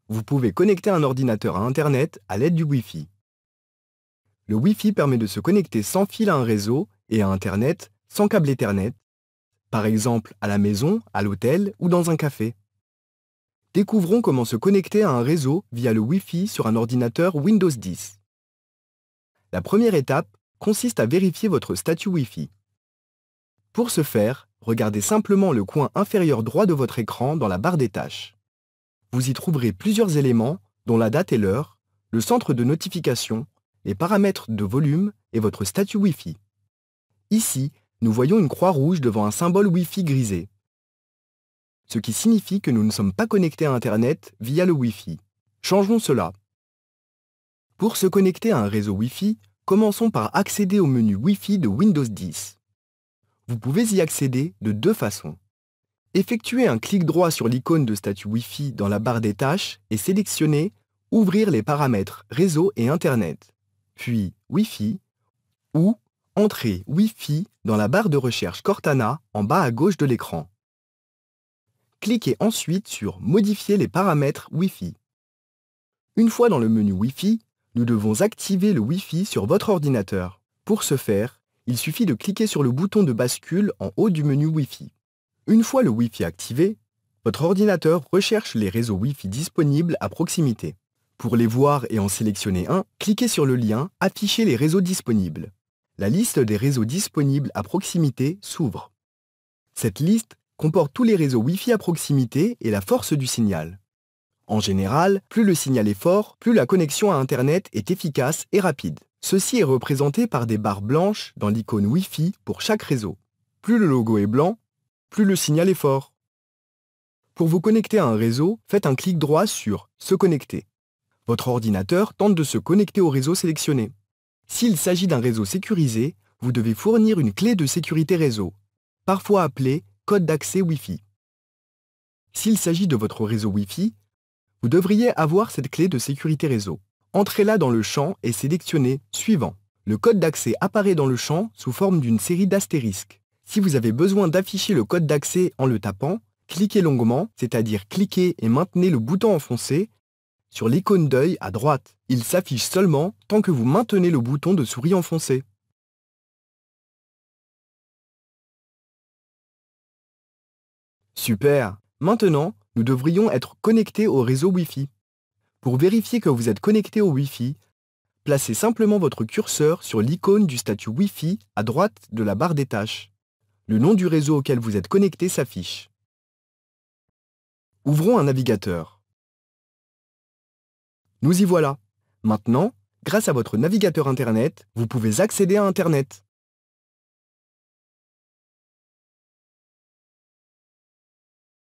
vous pouvez connecter un ordinateur à Internet à l'aide du Wi-Fi. Le Wi-Fi permet de se connecter sans fil à un réseau et à Internet sans câble Ethernet, par exemple à la maison, à l'hôtel ou dans un café. Découvrons comment se connecter à un réseau via le Wi-Fi sur un ordinateur Windows 10. La première étape consiste à vérifier votre statut Wi-Fi. Pour ce faire, regardez simplement le coin inférieur droit de votre écran dans la barre des tâches. Vous y trouverez plusieurs éléments, dont la date et l'heure, le centre de notification, les paramètres de volume et votre statut Wi-Fi. Ici, nous voyons une croix rouge devant un symbole Wi-Fi grisé, ce qui signifie que nous ne sommes pas connectés à Internet via le Wi-Fi. Changeons cela. Pour se connecter à un réseau Wi-Fi, commençons par accéder au menu Wi-Fi de Windows 10. Vous pouvez y accéder de deux façons. Effectuez un clic droit sur l'icône de statut Wi-Fi dans la barre des tâches et sélectionnez « Ouvrir les paramètres réseau et Internet », puis « Wi-Fi » ou « Entrez Wi-Fi » dans la barre de recherche Cortana en bas à gauche de l'écran. Cliquez ensuite sur « Modifier les paramètres Wi-Fi ». Une fois dans le menu Wi-Fi, nous devons activer le Wi-Fi sur votre ordinateur. Pour ce faire, il suffit de cliquer sur le bouton de bascule en haut du menu Wi-Fi. Une fois le Wi-Fi activé, votre ordinateur recherche les réseaux Wi-Fi disponibles à proximité. Pour les voir et en sélectionner un, cliquez sur le lien « Afficher les réseaux disponibles ». La liste des réseaux disponibles à proximité s'ouvre. Cette liste comporte tous les réseaux Wi-Fi à proximité et la force du signal. En général, plus le signal est fort, plus la connexion à Internet est efficace et rapide. Ceci est représenté par des barres blanches dans l'icône Wi-Fi pour chaque réseau. Plus le logo est blanc, plus le signal est fort. Pour vous connecter à un réseau, faites un clic droit sur « Se connecter ». Votre ordinateur tente de se connecter au réseau sélectionné. S'il s'agit d'un réseau sécurisé, vous devez fournir une clé de sécurité réseau, parfois appelée code d'accès Wi-Fi. S'il s'agit de votre réseau Wi-Fi, vous devriez avoir cette clé de sécurité réseau. Entrez-la dans le champ et sélectionnez « Suivant ». Le code d'accès apparaît dans le champ sous forme d'une série d'astérisques. Si vous avez besoin d'afficher le code d'accès en le tapant, cliquez longuement, c'est-à-dire cliquez et maintenez le bouton enfoncé sur l'icône d'œil à droite. Il s'affiche seulement tant que vous maintenez le bouton de souris enfoncé. Super! Maintenant, nous devrions être connectés au réseau Wi-Fi. Pour vérifier que vous êtes connecté au Wi-Fi, placez simplement votre curseur sur l'icône du statut Wi-Fi à droite de la barre des tâches. Le nom du réseau auquel vous êtes connecté s'affiche. Ouvrons un navigateur. Nous y voilà. Maintenant, grâce à votre navigateur Internet, vous pouvez accéder à Internet.